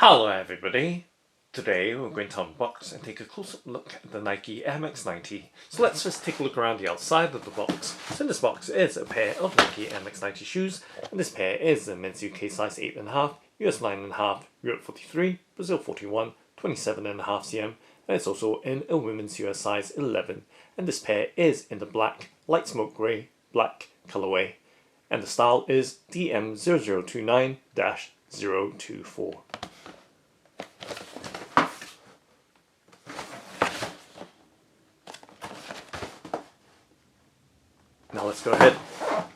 Hello everybody! Today we're going to unbox and take a close look at the Nike Air Max 90. So let's just take a look around the outside of the box. So in this box is a pair of Nike Air Max 90 shoes, and this pair is the men's UK size 8.5, US 9.5, Europe 43, Brazil 41, 27.5 cm, and it's also in a women's US size 11, and this pair is in the black, light smoke grey, black colourway, and the style is DM0029-024. Now let's go ahead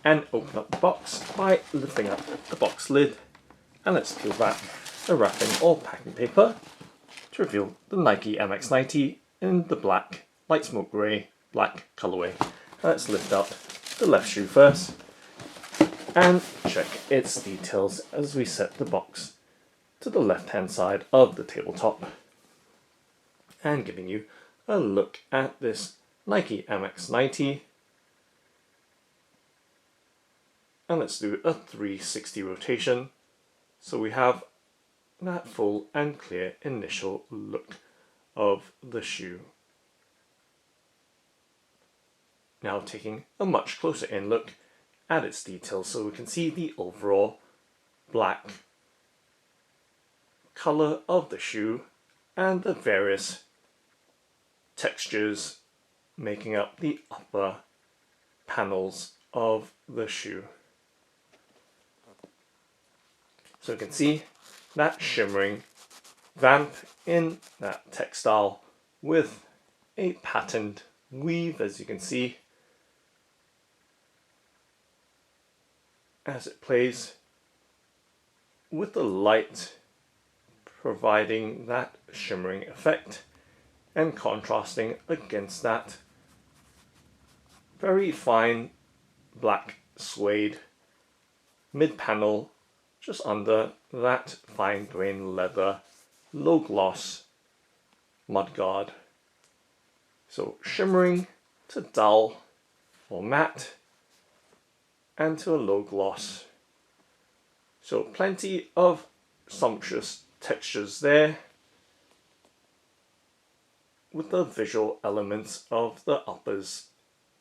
and open up the box by lifting up the box lid, and let's peel back the wrapping or packing paper to reveal the Nike Air Max 90 in the black, light smoke grey, black colourway. Let's lift up the left shoe first and check its details as we set the box to the left hand side of the tabletop, and giving you a look at this Nike Air Max 90. And let's do a 360 rotation, so we have that full and clear initial look of the shoe. Now taking a much closer in look at its details, so we can see the overall black colour of the shoe and the various textures making up the upper panels of the shoe. So you can see that shimmering vamp in that textile with a patterned weave, as you can see, as it plays with the light providing that shimmering effect and contrasting against that very fine black suede mid-panel just under that fine grain leather low gloss mudguard. So shimmering to dull or matte and to a low gloss. So plenty of sumptuous textures there with the visual elements of the uppers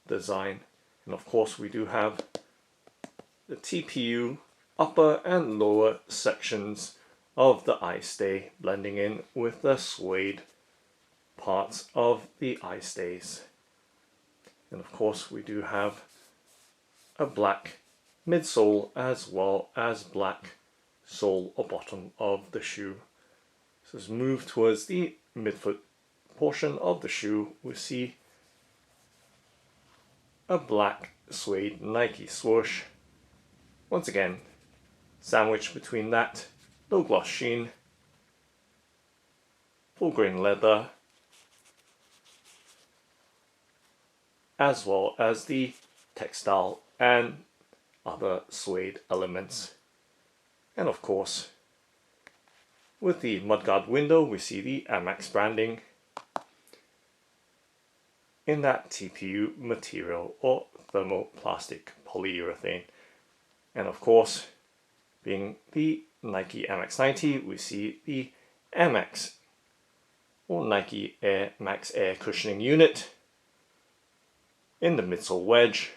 design. And of course we do have the TPU upper and lower sections of the eye stay blending in with the suede parts of the eye stays. And of course we do have a black midsole as well as black sole or bottom of the shoe. So as we move towards the midfoot portion of the shoe, we see a black suede Nike swoosh, once again sandwiched between that low gloss sheen, full grain leather, as well as the textile and other suede elements. And of course, with the mudguard window, we see the Air Max branding in that TPU material or thermoplastic polyurethane. And of course, being the Nike Air Max 90, we see the Air Max or Nike Air Max Air cushioning unit in the midsole wedge,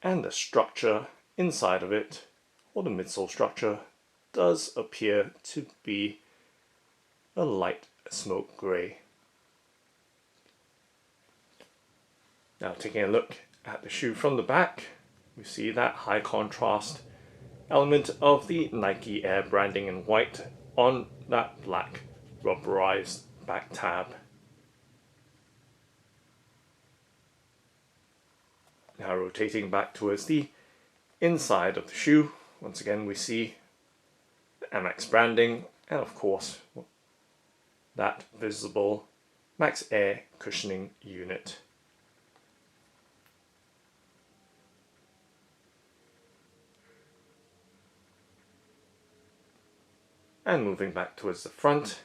and the structure inside of it, or the midsole structure, does appear to be a light smoke grey. Now taking a look at the shoe from the back, we see that high contrast element of the Nike Air branding in white on that black rubberized back tab. Now rotating back towards the inside of the shoe, once again we see the Air Max branding and of course that visible Max Air cushioning unit. And moving back towards the front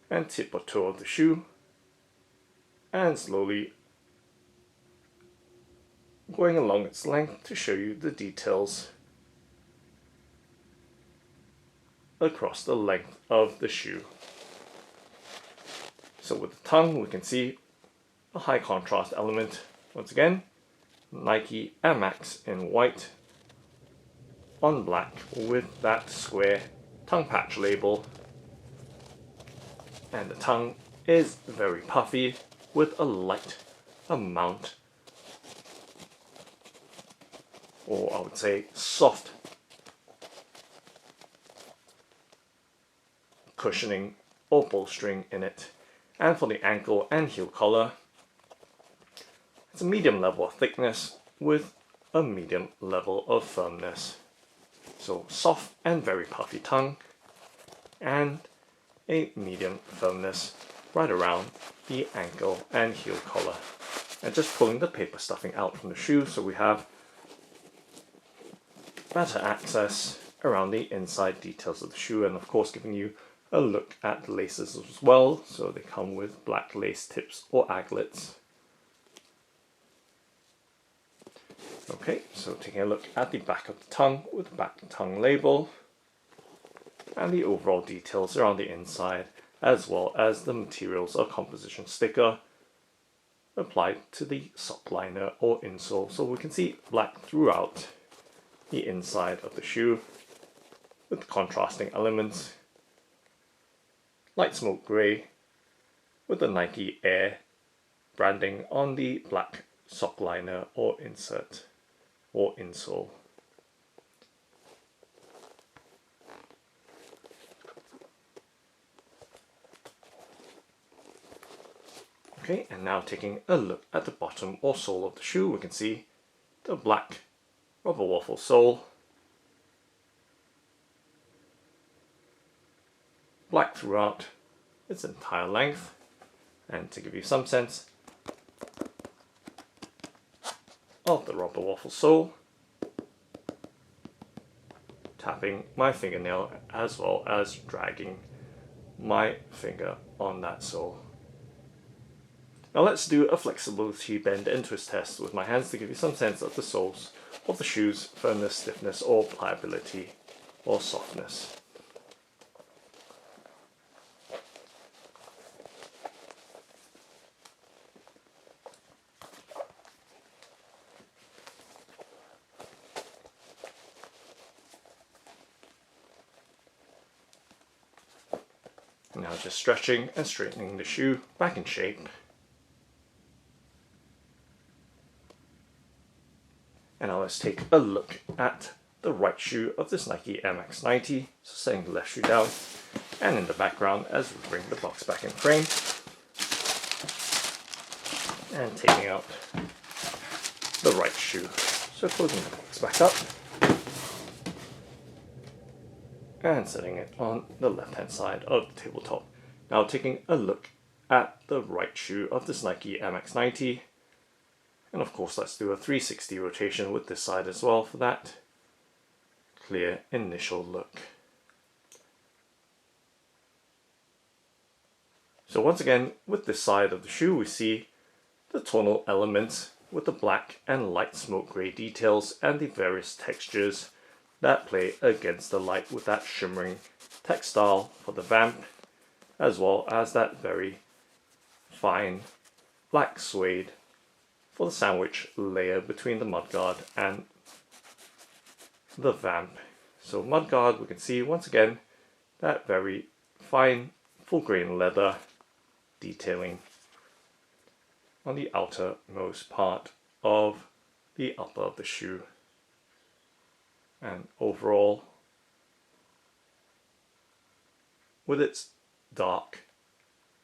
and tip or toe of the shoe, and slowly going along its length to show you the details across the length of the shoe. So with the tongue, we can see a high contrast element. Once again, Nike Air Max in white on black with that square tongue patch label. And the tongue is very puffy with a light amount, or I would say soft cushioning or bolstering in it. And for the ankle and heel collar, it's a medium level of thickness with a medium level of firmness. So soft and very puffy tongue and a medium firmness right around the ankle and heel collar. And just pulling the paper stuffing out from the shoe so we have better access around the inside details of the shoe, and of course giving you a look at the laces as well. So they come with black lace tips or aglets. Okay, so taking a look at the back of the tongue with the back tongue label and the overall details around the inside, as well as the materials or composition sticker applied to the sock liner or insole. So we can see black throughout the inside of the shoe with contrasting elements. Light smoke grey with the Nike Air branding on the black sock liner or insert or insole. Okay, and now taking a look at the bottom or sole of the shoe, we can see the black rubber waffle sole, black throughout its entire length. And to give you some sense of the rubber waffle sole, tapping my fingernail as well as dragging my finger on that sole. Now let's do a flexibility bend and twist test with my hands to give you some sense of the soles of the shoe's firmness, stiffness or pliability or softness. Now just stretching and straightening the shoe back in shape. And now let's take a look at the right shoe of this Nike Air Max 90. So setting the left shoe down, and in the background as we bring the box back in frame. And taking out the right shoe. So closing the box back up. And setting it on the left hand side of the tabletop. Now taking a look at the right shoe of this Nike Air Max 90. And of course let's do a 360 rotation with this side as well for that clear initial look. So once again with this side of the shoe we see the tonal elements with the black and light smoke grey details and the various textures that play against the light with that shimmering textile for the vamp, as well as that very fine black suede for the sandwich layer between the mudguard and the vamp. So mudguard, we can see once again that very fine full grain leather detailing on the outermost part of the upper of the shoe. And overall, with its dark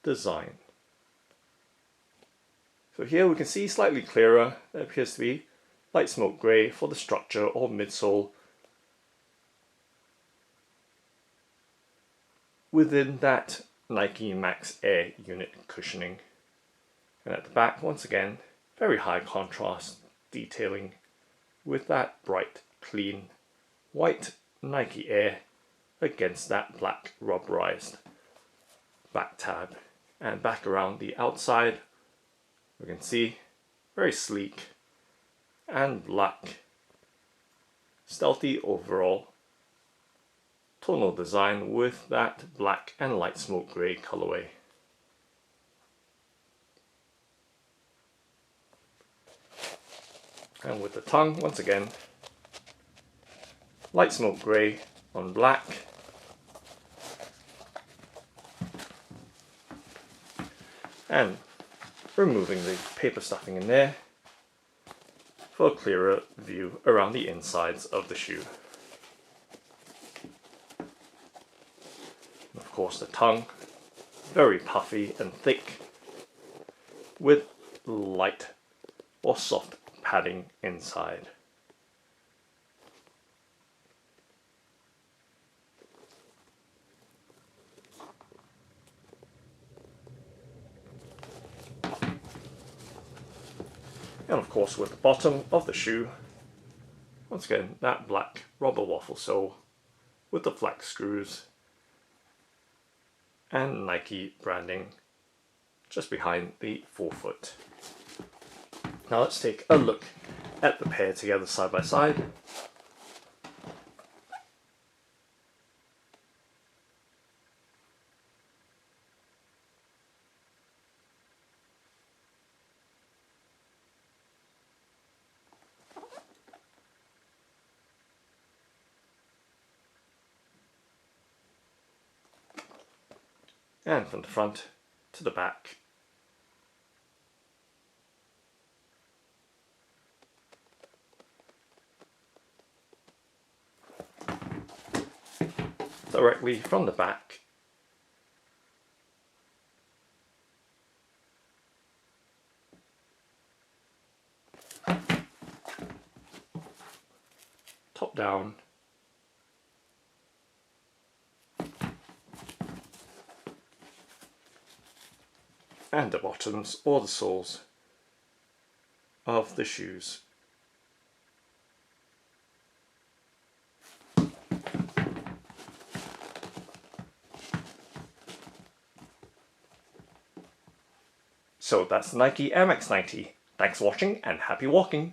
design. So here we can see slightly clearer, there appears to be light smoke grey for the structure or midsole within that Nike Max Air unit cushioning. And at the back, once again, very high contrast detailing with that bright, clean white Nike Air against that black rubberized back tab. And back around the outside, we can see very sleek and black, stealthy overall tonal design with that black and light smoke grey colorway. And with the tongue, once again, light smoke grey on black, and removing the paper stuffing in there for a clearer view around the insides of the shoe. Of course, the tongue, very puffy and thick with light or soft padding inside. And of course, with the bottom of the shoe, once again, that black rubber waffle sole with the flex screws and Nike branding just behind the forefoot. Now let's take a look at the pair together side by side. And from the front to the back. Directly from the back, top down, and the bottoms or the soles of the shoes. So that's the Nike MX90. Thanks for watching and happy walking!